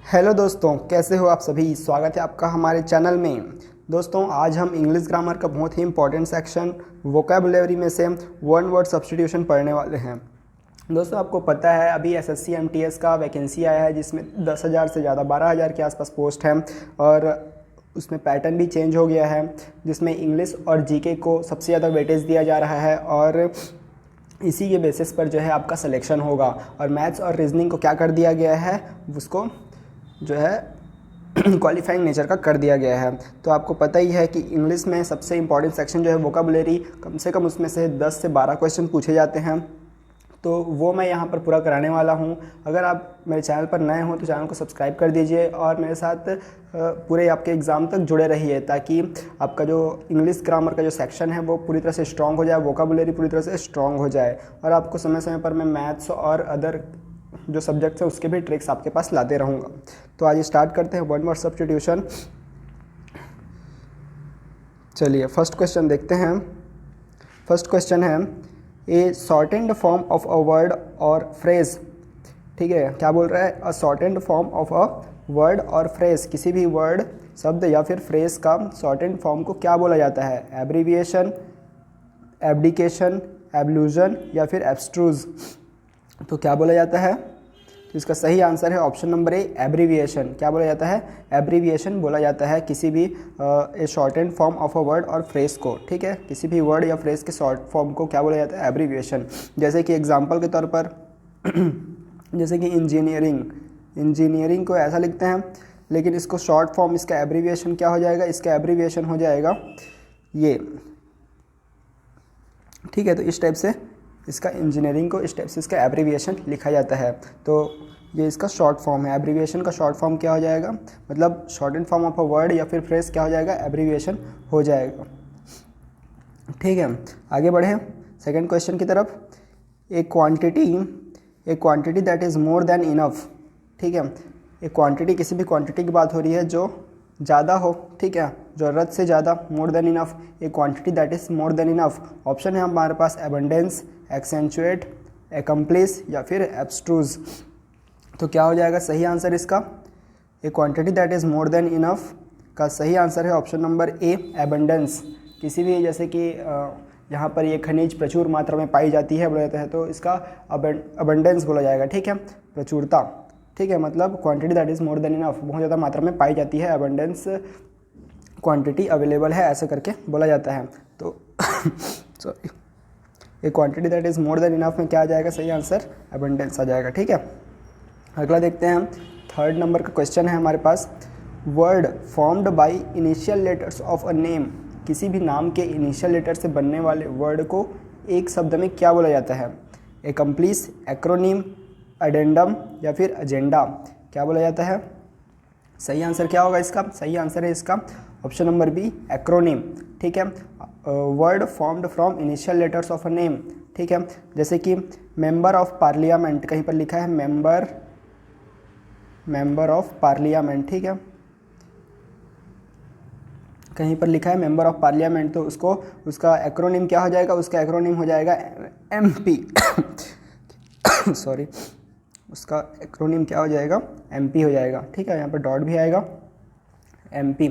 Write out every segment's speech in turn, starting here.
Hello दोस्तों, कैसे हो आप सभी। स्वागत है आपका हमारे चैनल में। दोस्तों, आज हम इंग्लिश ग्रामर का बहुत ही इंपॉर्टेंट सेक्शन वोकैबुलरी में से वन वर्ड सब्स्टिट्यूशन पढ़ने वाले हैं। दोस्तों, आपको पता है अभी एसएससी एमटीएस का वैकेंसी आया है जिसमें 10,000 से ज़्यादा 12,000 के आसपास पोस्ट हैं और उसमें पैटर्न भी चेंज हो गया है जिसमें इंग्लिश और जीके को सबसे ज़्यादा वेटेज दिया जा रहा है और इसी के बेसिस पर जो है आपका सिलेक्शन होगा। और मैथ्स और रीजनिंग को क्या कर दिया गया है, उसको जो है क्वालिफाइंग नेचर का कर दिया गया है। तो आपको पता ही है कि इंग्लिश में सबसे इंपॉर्टेंट सेक्शन जो है वोकैबुलरी, कम से कम उसमें से 10 से 12 क्वेश्चन पूछे जाते हैं, तो वो मैं यहाँ पर पूरा कराने वाला हूँ। अगर आप मेरे चैनल पर नए हो तो चैनल को सब्सक्राइब कर दीजिए और मेरे साथ पूरे आपके एग्ज़ाम तक जुड़े रहिए ताकि आपका जो इंग्लिश ग्रामर का जो सेक्शन है वो पूरी तरह से स्ट्रॉन्ग हो जाए, वोकैबुलरी पूरी तरह से स्ट्रॉन्ग हो जाए और आपको समय समय पर मैं मैथ्स और अदर जो सब्जेक्ट्स हैं उसके भी ट्रिक्स आपके पास लाते रहूँगा। तो आज स्टार्ट करते हैं वन वर्ड सब्स्टिट्यूशन। चलिए फर्स्ट क्वेश्चन देखते हैं। फर्स्ट क्वेश्चन है a shortened form of a word और फ्रेज। ठीक है, क्या बोल रहा है, a shortened form of a word और फ्रेज। किसी भी वर्ड, शब्द या फिर फ्रेज का शॉर्टेंड फॉर्म को क्या बोला जाता है, एब्रीविएशन, एब्डिकेशन, एब्लूजन या फिर एब्स्ट्रूज। तो क्या बोला जाता है, तो इसका सही आंसर है ऑप्शन नंबर ए, एब्रीविएशन। क्या बोला जाता है, एब्रीविएशन बोला जाता है किसी भी a shortened form of a word और फ्रेज को। ठीक है, किसी भी वर्ड या फ्रेज के शॉर्ट फॉर्म को क्या बोला जाता है, एब्रीविएशन। जैसे कि एग्जांपल के तौर पर जैसे कि इंजीनियरिंग को ऐसा लिखते हैं, लेकिन इसको शॉर्ट फॉर्म, इसका एब्रीविएशन क्या हो जाएगा, इसका एब्रीविएशन हो जाएगा ये। ठीक है, तो इस टाइप से इसका इंजीनियरिंग को इस टाइप से इसका एब्रीविएशन लिखा जाता है। तो ये इसका शॉर्ट फॉर्म है। एब्रीविएशन का शॉर्ट फॉर्म क्या हो जाएगा, मतलब shortened form of a word या फिर फ्रेज क्या हो जाएगा, एब्रीविएशन हो जाएगा। ठीक है, आगे बढ़े सेकंड क्वेश्चन की तरफ। ए quantity that is more than enough. ठीक है, एक क्वांटिटी, किसी भी क्वांटिटी की बात हो रही है जो ज़्यादा हो, ठीक है, ज़रूरत से ज़्यादा, more than enough, A quantity that is more than enough. Option है हमारे पास एबंडेंस, एक्सेंचुएट, एकम्प्लिस या फिर एब्स्ट्रूज। तो क्या हो जाएगा सही आंसर इसका, ए quantity that is more than enough का सही आंसर है ऑप्शन नंबर ए, एबंडेंस। किसी भी, जैसे कि यहाँ पर ये खनिज प्रचुर मात्रा में पाई जाती है बोला जाता है, तो इसका अबंडेंस बोला जाएगा। ठीक है, प्रचुरता। ठीक है, मतलब quantity that is more than enough, बहुत ज़्यादा मात्रा में पाई जाती है, अबंडेंस क्वांटिटी अवेलेबल है, ऐसे करके बोला जाता है। तो सॉरी, एक quantity that is more than enough में क्या आ जाएगा सही आंसर, अबंडेंस आ जाएगा। ठीक है, अगला देखते हैं हम। थर्ड नंबर का क्वेश्चन है हमारे पास, word formed by initial letters of a name. किसी भी नाम के इनिशियल लेटर से बनने वाले वर्ड को एक शब्द में क्या बोला जाता है, एकम्प्लिस, एक्रोनिम, एडेंडम या फिर एजेंडा। क्या बोला जाता है, सही आंसर क्या होगा इसका, सही आंसर है इसका ऑप्शन नंबर बी, एक्रोनिम। ठीक है, word formed from initial letters of a name. ठीक है, जैसे कि मेंबर ऑफ पार्लियामेंट, कहीं पर लिखा है मेंबर ऑफ पार्लियामेंट। ठीक है, कहीं पर लिखा है मेंबर ऑफ पार्लियामेंट, तो उसको, उसका एक्रोनिम क्या हो जाएगा, उसका एक्रोनिम हो जाएगा एमपी सॉरी, उसका एक्रोनिम क्या हो जाएगा, एमपी हो जाएगा। ठीक है, यहाँ पर डॉट भी आएगा, एमपी।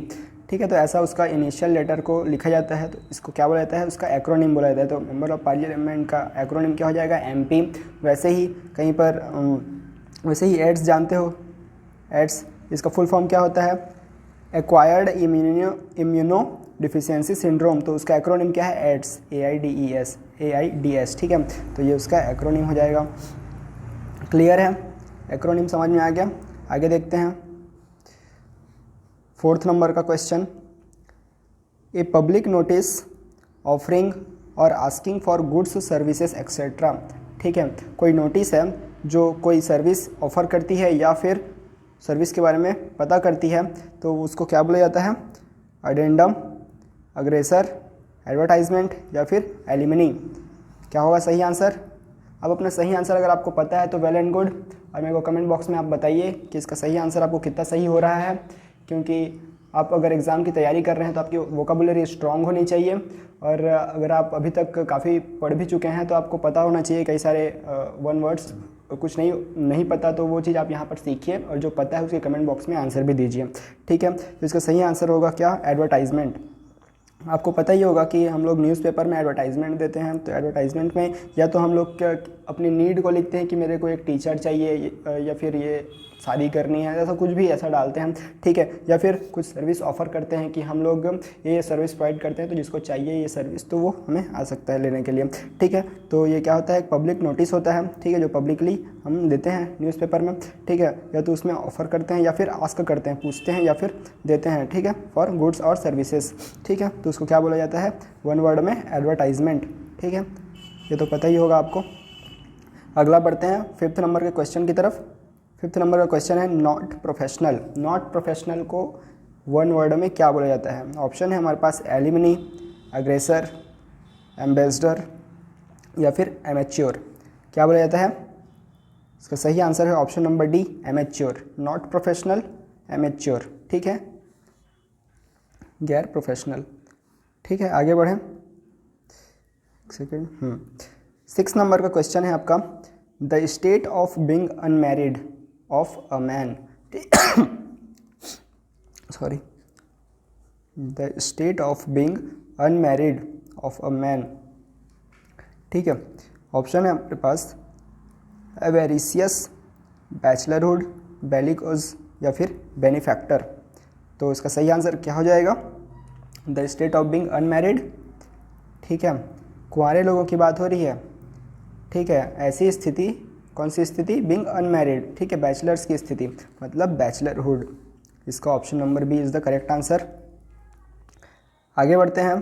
ठीक है, तो ऐसा उसका इनिशियल लेटर को लिखा जाता है, तो इसको क्या बोला जाता है, उसका एक्रोनिम बोला जाता है। तो मेंबर ऑफ पार्लियामेंट का एक्रोनिम क्या हो जाएगा, एमपी। वैसे ही कहीं पर वैसे ही एड्स जानते हो, एड्स, इसका फुल फॉर्म क्या होता है, एक्वायर्ड इम्यूनो डिफिशियंसी सिंड्रोम। तो उसका एक्रोनिम क्या है, एड्स, AIDS। ठीक है, तो ये उसका एक्रोनिम हो जाएगा। क्लियर है, एक्रोनिम समझ में आ गया। आगे देखते हैं फोर्थ नंबर का question, a public notice offering or asking for goods services etcetera. ठीक है, कोई नोटिस है जो कोई सर्विस ऑफर करती है या फिर सर्विस के बारे में पता करती है, तो उसको क्या बोला जाता है, अडेंडम, अग्रेसर, एडवर्टाइजमेंट या फिर एलिमिनी। क्या होगा सही आंसर। अब अपना सही आंसर अगर आपको पता है तो वेल एंड गुड, और मेरे को कमेंट बॉक्स में आप बताइए कि इसका सही आंसर आपको कितना सही हो रहा है, क्योंकि आप अगर एग्ज़ाम की तैयारी कर रहे हैं तो आपकी वोकैबुलरी स्ट्रांग होनी चाहिए। और अगर आप अभी तक काफ़ी पढ़ भी चुके हैं तो आपको पता होना चाहिए कई सारे वन वर्ड्स कुछ नहीं पता तो वो चीज़ आप यहाँ पर सीखिए, और जो पता है उसके कमेंट बॉक्स में आंसर भी दीजिए, ठीक है। तो इसका सही आंसर होगा क्या, एडवर्टाइजमेंट। आपको पता ही होगा कि हम लोग न्यूज़पेपर में एडवर्टाइजमेंट देते हैं, तो एडवर्टाइजमेंट में या तो हम लोग क्या अपनी नीड को लिखते हैं कि मेरे को एक टीचर चाहिए, या फिर ये शादी करनी है, ऐसा कुछ भी ऐसा डालते हैं, ठीक है। या फिर कुछ सर्विस ऑफ़र करते हैं कि हम लोग ये सर्विस प्रोवाइड करते हैं, तो जिसको चाहिए ये सर्विस तो वो हमें आ सकता है लेने के लिए, ठीक है। तो ये क्या होता है, एक पब्लिक नोटिस होता है, ठीक है, जो पब्लिकली हम देते हैं न्यूज़पेपर में, ठीक है। या तो उसमें ऑफ़र करते हैं या फिर आस्क करते हैं, पूछते हैं या फिर देते हैं, ठीक है, फॉर गुड्स और सर्विसेज, ठीक है। तो उसको क्या बोला जाता है, वन वर्ड में एडवर्टाइजमेंट, ठीक है। ये तो पता ही होगा आपको। अगला बढ़ते हैं 5th नंबर के क्वेश्चन की तरफ। 5th नंबर का क्वेश्चन है नॉट प्रोफेशनल। नॉट प्रोफेशनल को वन वर्ड में क्या बोला जाता है। ऑप्शन है हमारे पास एलिमनी, अग्रेसर, एम्बेसडर या फिर एमेच्योर। क्या बोला जाता है, इसका सही आंसर है option number D, amateur. Not professional, amateur, ठीक है, गैर प्रोफेशनल, ठीक है। आगे बढ़ें, एक सेकेंड। 6 नंबर का क्वेश्चन है आपका, the state of being unmarried of a man, sorry, the state of being unmarried of a man, ठीक है। ऑप्शन है हमारे पास एवेरिसियस, बैचलरहुड, बेलिकोज या फिर बेनिफैक्टर। तो इसका सही आंसर क्या हो जाएगा, the state of being unmarried, ठीक है। कुंवारे लोगों की बात हो रही है, ठीक है। ऐसी स्थिति, कौन सी स्थिति, बीइंग अनमैरिड, ठीक है, बैचलर्स की स्थिति, मतलब बैचलरहुड। इसका option number B is the correct answer. आगे बढ़ते हैं।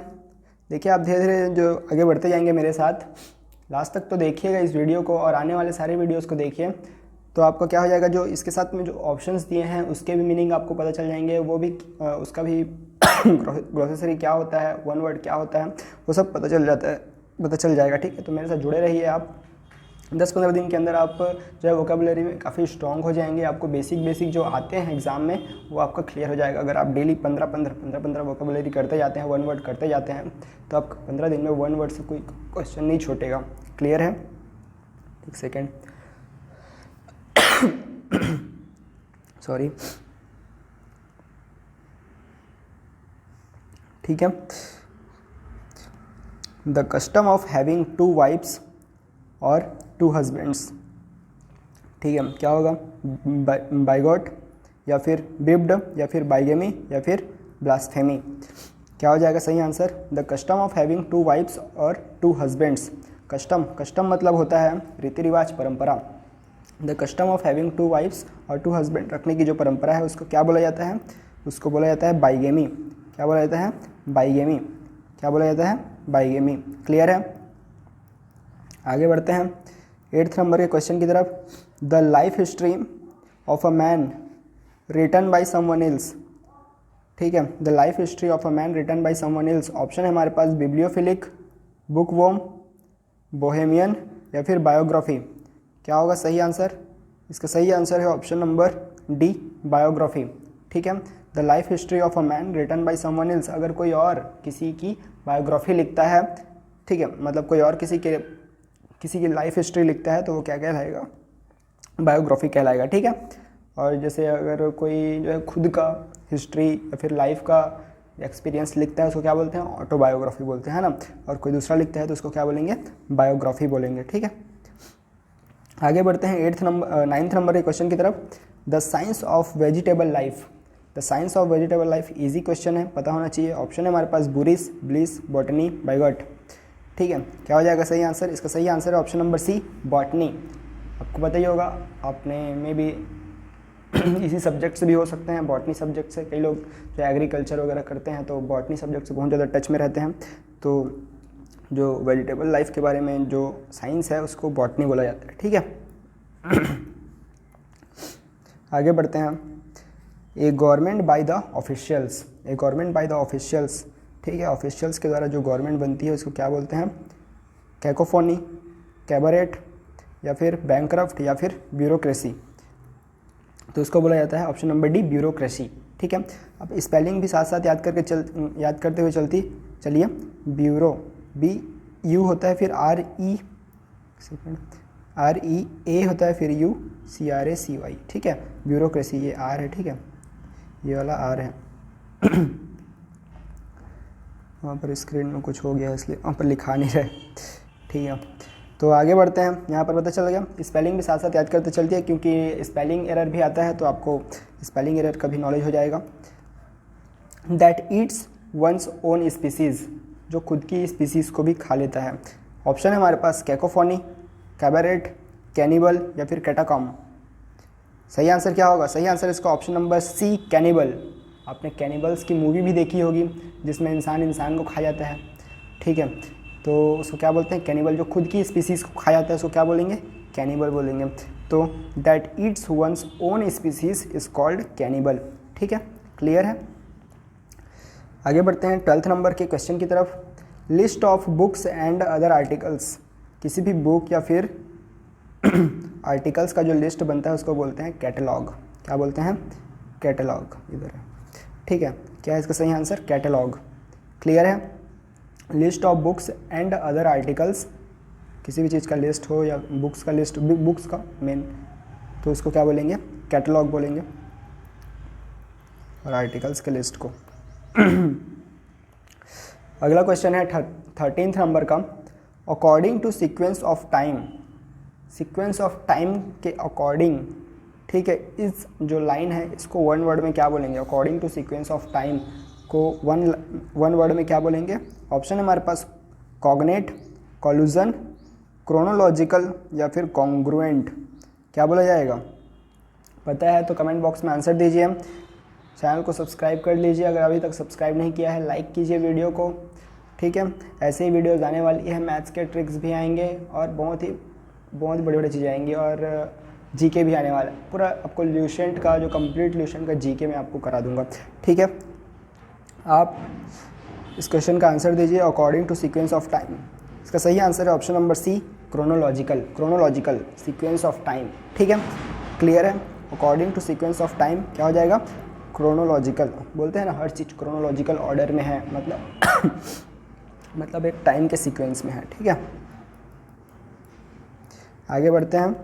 देखिए आप धीरे धीरे जो आगे बढ़ते जाएंगे मेरे साथ, लास्ट तक तो देखिएगा इस वीडियो को, और आने वाले सारे वीडियोस को देखिए, तो आपको क्या हो जाएगा, जो इसके साथ में जो ऑप्शंस दिए हैं उसके भी मीनिंग आपको पता चल जाएंगे, वो भी उसका भी ग्लोसरी क्या होता है, वन वर्ड क्या होता है, वो सब पता चल जाएगा, ठीक है। तो मेरे साथ जुड़े रहिए आप। 10-15 दिन के अंदर आप जो है वोकेबुलरी में काफ़ी स्ट्रॉन्ग हो जाएंगे। आपको बेसिक जो आते हैं एग्ज़ाम में वो आपका क्लियर हो जाएगा। अगर आप डेली 15 वोकेबुलरी करते जाते हैं, वन वर्ड करते जाते हैं, तो आप 15 दिन में वन वर्ड से कोई क्वेश्चन नहीं छूटेगा। क्लियर है, एक सेकेंड, सॉरी, ठीक है। The custom of having 2 wives और 2 हस्बैंड्स, ठीक है, क्या होगा, बाइगॉट या फिर बिब्ड या फिर बाइगेमी या फिर ब्लास्फेमी। क्या हो जाएगा सही answer, the custom of having 2 wives और 2 हस्बैंड्स। कस्टम मतलब होता है रीति रिवाज, परंपरा। The custom of having 2 wives और 2 हस्बैंड रखने की जो परंपरा है उसको क्या बोला जाता है, उसको बोला जाता है बाइगेमी। क्या बोला जाता है, बाइगेमी। क्या बोला जाता है, बाइगेमी। क्लियर है, आगे बढ़ते हैं 8th नंबर के क्वेश्चन की तरफ। The life history of a man written by someone else, ठीक है, the life history of a man written by someone else. Option है हमारे पास बिब्लियोफिलिक, बुकवॉर्म, बोहेमियन या फिर बायोग्राफी। क्या होगा सही आंसर, इसका सही आंसर है ऑप्शन नंबर डी, बायोग्राफी, ठीक है। The life history of a man written by someone else, अगर कोई और किसी की बायोग्राफी लिखता है, ठीक है, मतलब कोई और किसी की लाइफ हिस्ट्री लिखता है तो वो क्या कहलाएगा, बायोग्राफी कहलाएगा, ठीक है। और जैसे अगर कोई जो है खुद का हिस्ट्री या फिर लाइफ का एक्सपीरियंस लिखता है उसको क्या बोलते हैं, ऑटोबायोग्राफी बोलते हैं ना। और कोई दूसरा लिखता है तो उसको क्या बोलेंगे, बायोग्राफी बोलेंगे, ठीक है। आगे बढ़ते हैं 9th नंबर के क्वेश्चन की तरफ। The science of vegetable life, the science of vegetable life, easy question है, पता होना चाहिए। ऑप्शन है हमारे पास बुरिस, ब्लिस, बॉटनी, बाइगॉट, ठीक है। क्या हो जाएगा सही आंसर, इसका सही आंसर है ऑप्शन नंबर सी, बॉटनी। आपको पता ही होगा, आपने में भी इसी सब्जेक्ट से भी हो सकते हैं, बॉटनी सब्जेक्ट से। कई लोग जो एग्रीकल्चर वगैरह करते हैं तो बॉटनी सब्जेक्ट से बहुत ज़्यादा टच में रहते हैं। तो जो वेजिटेबल लाइफ के बारे में जो साइंस है उसको बॉटनी बोला जाता है, ठीक है। आगे बढ़ते हैं। A government by the officials, a government by the officials, ठीक है, ऑफिशियल्स के द्वारा जो गवर्नमेंट बनती है उसको क्या बोलते हैं, कैकोफोनी, कैबरेट या फिर बैंकरफ्ट या फिर ब्यूरोक्रेसी। तो उसको बोला जाता है ऑप्शन नंबर डी, ब्यूरोक्रेसी, ठीक है। अब स्पेलिंग भी साथ साथ याद करते हुए चलिए। ब्यूरो, बी यू होता है, फिर आर ई, REA होता है, फिर UCRACY, ठीक है, ब्यूरोक्रेसी, ये R है, ठीक है, ये वाला R है। वहाँ पर स्क्रीन में कुछ हो गया इसलिए वहाँ पर लिखा नहीं रहे, ठीक है। तो आगे बढ़ते हैं, यहाँ पर पता चल गया। स्पेलिंग भी साथ साथ याद करते चलती है, क्योंकि स्पेलिंग एरर भी आता है, तो आपको स्पेलिंग एरर का भी नॉलेज हो जाएगा। That eats one's own species, जो खुद की स्पीसीज़ को भी खा लेता है। ऑप्शन है हमारे पास कैकोफोनी, कैबारेट, कैनिबल या फिर कैटाकॉम। सही आंसर क्या होगा? सही आंसर इसका ऑप्शन नंबर सी, कैनिबल। आपने कैनिबल्स की मूवी भी देखी होगी, जिसमें इंसान को खा जाता है, ठीक है। तो उसको क्या बोलते हैं? कैनिबल। जो खुद की स्पीसीज़ को खा जाता है उसको क्या बोलेंगे? कैनिबल बोलेंगे। तो that eats one's own species is called cannibal, ठीक है, क्लियर है। आगे बढ़ते हैं 12th नंबर के क्वेश्चन की तरफ। List of books and other articles, किसी भी बुक या फिर आर्टिकल्स का जो लिस्ट बनता है उसको बोलते हैं कैटलॉग। क्या बोलते हैं? कैटलॉग। इधर है, ठीक है। क्या है इसका सही आंसर? कैटलॉग, क्लियर है। List of books and other articles, किसी भी चीज़ का लिस्ट हो या बुक्स का लिस्ट, बुक्स का मेन, तो उसको क्या बोलेंगे? कैटलॉग बोलेंगे। और आर्टिकल्स के लिस्ट को। अगला क्वेश्चन है 13th नंबर का। According to sequence of time, sequence of time के अकॉर्डिंग, ठीक है, इस जो लाइन है इसको वन वर्ड में क्या बोलेंगे? According to sequence of time को वन वर्ड में क्या बोलेंगे? ऑप्शन है हमारे पास कॉग्नेट, कॉल्यूजन, क्रोनोलॉजिकल या फिर कॉन्ग्रुएंट। क्या बोला जाएगा? पता है तो कमेंट बॉक्स में आंसर दीजिए। चैनल को सब्सक्राइब कर लीजिए अगर अभी तक सब्सक्राइब नहीं किया है, लाइक कीजिए वीडियो को, ठीक है। ऐसे ही वीडियोज़ आने वाली है, मैथ्स के ट्रिक्स भी आएंगे और बहुत बड़ी बड़ी चीज़ें आएंगी, और जीके भी आने वाला है। पूरा आपको ल्यूसेंट का जो कंप्लीट ल्यूसेंट का जीके मैं आपको करा दूंगा, ठीक है। आप इस क्वेश्चन का आंसर दीजिए according to sequence of time. इसका सही आंसर है option number C, chronological. Chronological sequence of time, ठीक है, क्लियर है। According to sequence of time क्या हो जाएगा? क्रोनोलॉजिकल। बोलते हैं ना हर चीज़ क्रोनोलॉजिकल ऑर्डर में है, मतलब एक टाइम के सीक्वेंस में है, ठीक है। आगे बढ़ते हैं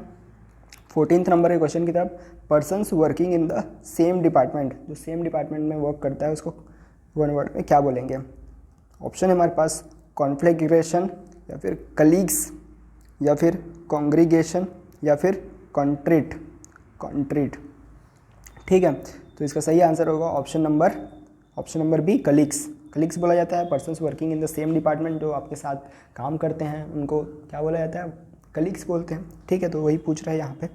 14th नंबर के क्वेश्चन की तरफ। Persons working in the same department, जो सेम डिपार्टमेंट में वर्क करता है उसको वन वर्ड में क्या बोलेंगे? ऑप्शन है हमारे पास कॉन्फ्लिग्रेशन या फिर कलीग्स या फिर कॉन्ग्रीगेशन या फिर कॉन्ट्रीट, ठीक है। तो इसका सही आंसर होगा option number B, colleagues. Colleagues बोला जाता है persons working in the same department, जो आपके साथ काम करते हैं उनको क्या बोला जाता है? कलीग्स बोलते हैं, ठीक है। तो वही पूछ रहा है यहाँ पे।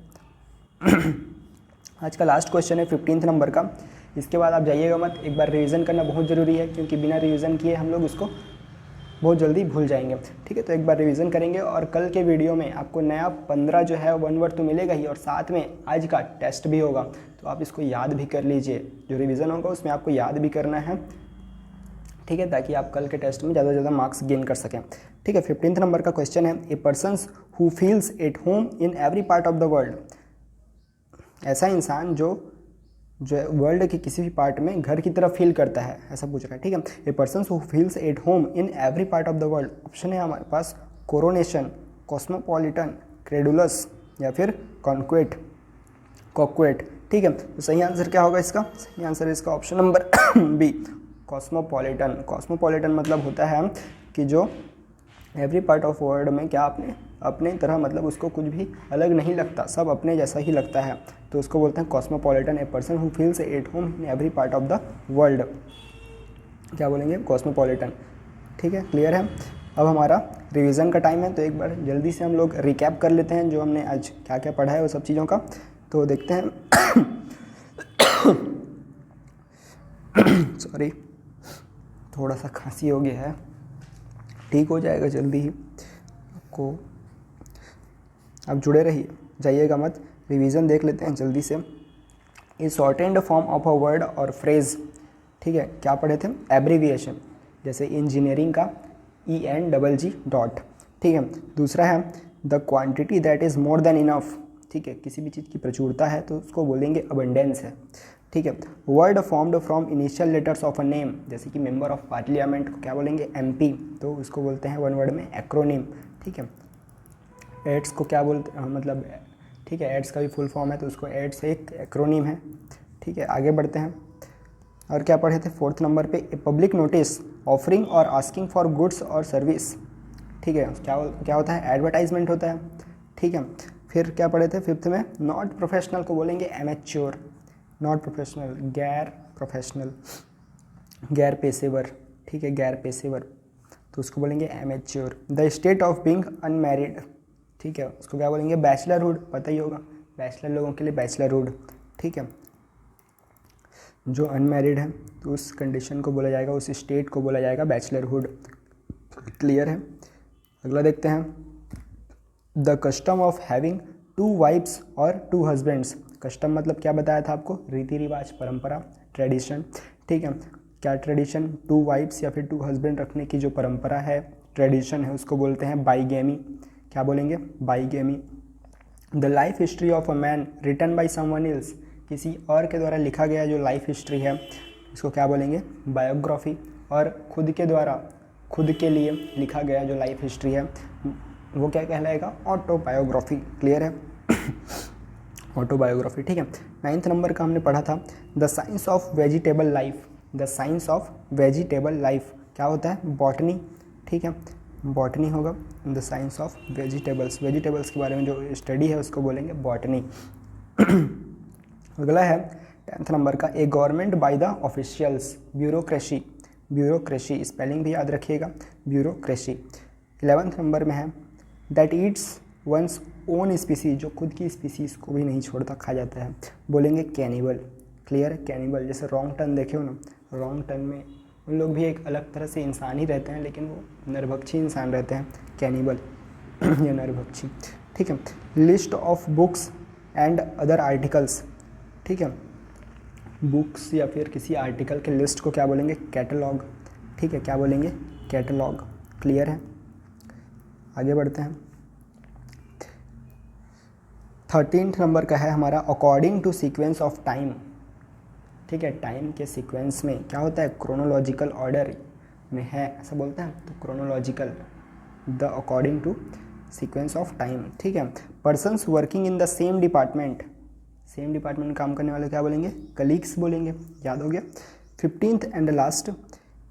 आज का लास्ट क्वेश्चन है 15th नंबर का। इसके बाद आप जाइएगा मत, एक बार रिवीजन करना बहुत ज़रूरी है, क्योंकि बिना रिवीजन किए हम लोग उसको बहुत जल्दी भूल जाएंगे, ठीक है। तो एक बार रिवीजन करेंगे, और कल के वीडियो में आपको नया 15 जो है वन वर्ड तो मिलेगा ही, और साथ में आज का टेस्ट भी होगा, तो आप इसको याद भी कर लीजिए। जो रिवीजन होगा उसमें आपको याद भी करना है, ठीक है, ताकि आप कल के टेस्ट में ज़्यादा से ज़्यादा मार्क्स गेन कर सकें, ठीक है। 15th नंबर का क्वेश्चन है, a persons who feels at home in every part of the world. ऐसा इंसान जो वर्ल्ड के किसी भी पार्ट में घर की तरफ फील करता है, ऐसा पूछ रहा है, ठीक है। A persons who feels at home in every part of the world. Option है हमारे पास कोरोनेशन, कॉस्मोपॉलिटन, क्रेडुलस या फिर कॉक्वेट, ठीक है। तो सही आंसर क्या होगा इसका? सही आंसर इसका option number B, cosmopolitan. Cosmopolitan मतलब होता है कि जो एवरी पार्ट ऑफ वर्ल्ड में क्या अपने तरह, मतलब उसको कुछ भी अलग नहीं लगता, सब अपने जैसा ही लगता है, तो उसको बोलते हैं cosmopolitan. A person who feels at home in every part of the world, क्या बोलेंगे? कॉस्मोपॉलिटन, ठीक है, क्लियर है। अब हमारा रिवीजन का टाइम है, तो एक बार जल्दी से हम लोग रिकैप कर लेते हैं जो हमने आज क्या क्या पढ़ा है वो सब चीज़ों का। तो देखते हैं सॉरी, थोड़ा सा खांसी हो गया है, ठीक हो जाएगा जल्दी ही। आपको आप जुड़े रहिए, जाइएगा मत, रिवीजन देख लेते हैं जल्दी से। A shortened form of a word और फ्रेज, ठीक है, क्या पढ़े थे? एब्रीविएशन, जैसे इंजीनियरिंग का ENGG डॉट, ठीक है। दूसरा है the quantity that is more than enough, ठीक है, किसी भी चीज़ की प्रचुरता है तो उसको बोलेंगे अबंडेंस है, ठीक है। Word formed from initial letters of a name, जैसे कि मेंबर ऑफ पार्लियामेंट को क्या बोलेंगे? MP, तो उसको बोलते हैं वन वर्ड में एक्रोनिम, ठीक है। एड्स को क्या बोलते हैं, मतलब ठीक है, एड्स का भी फुल फॉर्म है तो उसको एड्स एक एक्रोनीम है। ठीक है, आगे बढ़ते हैं। और क्या पढ़े थे 4th नंबर पे, ए public notice offering or asking for goods और सर्विस। ठीक है, क्या होता है, एडवर्टाइजमेंट होता है। ठीक है, फिर क्या पढ़े थे 5th में, नॉट प्रोफेशनल को बोलेंगे एमेच्योर, नॉट प्रोफेशनल गैर प्रोफेशनल, गैर पेशेवर। ठीक है, गैर पेशेवर तो उसको बोलेंगे amateur. The state of being unmarried, ठीक है, उसको क्या बोलेंगे बैचलरहुड, पता ही होगा बैचलर लोगों के लिए बैचलरहुड। ठीक है, जो अनमैरिड है तो उस कंडीशन को बोला जाएगा, उस स्टेट को बोला जाएगा बैचलरहुड। क्लियर है। अगला देखते हैं, the custom of having 2 wives और 2 हस्बैंड्स। कस्टम मतलब क्या बताया था आपको, रीति रिवाज, परंपरा, ट्रेडिशन। ठीक है, क्या ट्रेडिशन, 2 वाइफ्स या फिर 2 हस्बैंड रखने की जो परंपरा है, ट्रेडिशन है, उसको बोलते हैं बाईगेमी। क्या बोलेंगे, bigamy. The life history of a man written by someone else, किसी और के द्वारा लिखा गया जो लाइफ हिस्ट्री है उसको क्या बोलेंगे, बायोग्राफी। और खुद के द्वारा, खुद के लिए लिखा गया जो लाइफ हिस्ट्री है वो क्या कहलाएगा, ऑटोबायोग्राफी। क्लियर है। ऑटोबायोग्राफी। ठीक है, 9th नंबर का हमने पढ़ा था, the science of vegetable life. The science of vegetable life क्या होता है, बॉटनी। ठीक है, बॉटनी होगा। The science of vegetables, vegetables के बारे में जो स्टडी है उसको बोलेंगे बॉटनी। अगला है 10th नंबर का, a government by the officials, bureaucracy. Bureaucracy spelling भी याद रखिएगा, ब्यूरोक्रेसी। 11th नंबर में है, that eats one's own species, जो खुद की स्पीसीज को भी नहीं छोड़ता, खा जाता है, बोलेंगे कैनिबल। क्लियर है, कैनिबल। जैसे रॉन्ग टर्न देखे हो ना, रॉन्ग टर्न में उन लोग भी एक अलग तरह से इंसान ही रहते हैं लेकिन वो नरभक्षी इंसान रहते हैं, कैनिबल या नरभक्षी। ठीक है, list of books and other articles. ठीक है, बुक्स या फिर किसी आर्टिकल के लिस्ट को क्या बोलेंगे, कैटलॉग। ठीक है, क्या बोलेंगे, कैटलॉग। क्लियर है। आगे बढ़ते हैं। 13th नंबर का है हमारा, according to sequence of time. ठीक है, टाइम के सीक्वेंस में क्या होता है, क्रोनोलॉजिकल ऑर्डर में है, ऐसा बोलते हैं तो chronological, the according to sequence of time. ठीक है, persons working in the same department, same department में काम करने वाले क्या बोलेंगे, कलीग्स बोलेंगे। याद हो गया। 15th and last,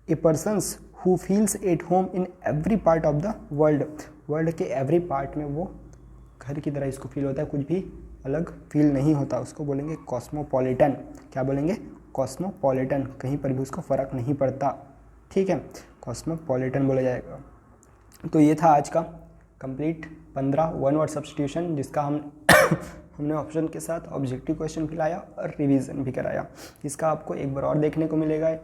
A persons who feels at home in every part of the world. World के एवरी पार्ट में वो घर की तरह इसको फील होता है, कुछ भी अलग फील नहीं होता, उसको बोलेंगे कॉस्मोपॉलिटन। क्या बोलेंगे, कॉस्मोपॉलिटन, कहीं पर भी उसको फ़र्क नहीं पड़ता। ठीक है, कॉस्मोपॉलिटन बोला जाएगा। तो ये था आज का कंप्लीट 15 वन वर्ड सब्स्टिट्यूशन, जिसका हमने ऑप्शन के साथ ऑब्जेक्टिव क्वेश्चन भी लाया और रिवीजन भी कराया। इसका आपको एक बार और देखने को मिलेगा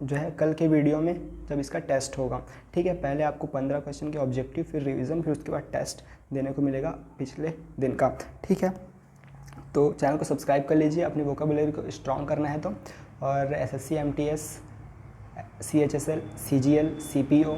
जो है कल के वीडियो में जब इसका टेस्ट होगा। ठीक है, पहले आपको 15 क्वेश्चन के ऑब्जेक्टिव, फिर रिवीजन, फिर उसके बाद टेस्ट देने को मिलेगा पिछले दिन का। ठीक है, तो चैनल को सब्सक्राइब कर लीजिए, अपनी वोकेबुलरी को स्ट्रॉन्ग करना है तो। और SSC MTS CHSL CGL CPO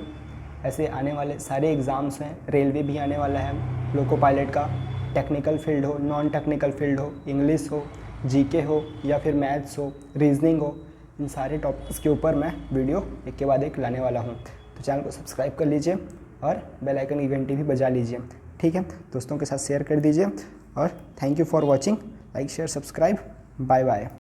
ऐसे आने वाले सारे एग्ज़ाम्स हैं, रेलवे भी आने वाला है, लोको पायलट का, टेक्निकल फील्ड हो, नॉन टेक्निकल फील्ड हो, इंग्लिश हो, GK हो या फिर मैथ्स हो, रीजनिंग हो, इन सारे टॉपिक्स के ऊपर मैं वीडियो एक के बाद एक लाने वाला हूँ। तो चैनल को सब्सक्राइब कर लीजिए और बेल आइकन की घंटी भी बजा लीजिए। ठीक है, दोस्तों के साथ शेयर कर दीजिए और thank you for watching. Like share subscribe, bye bye.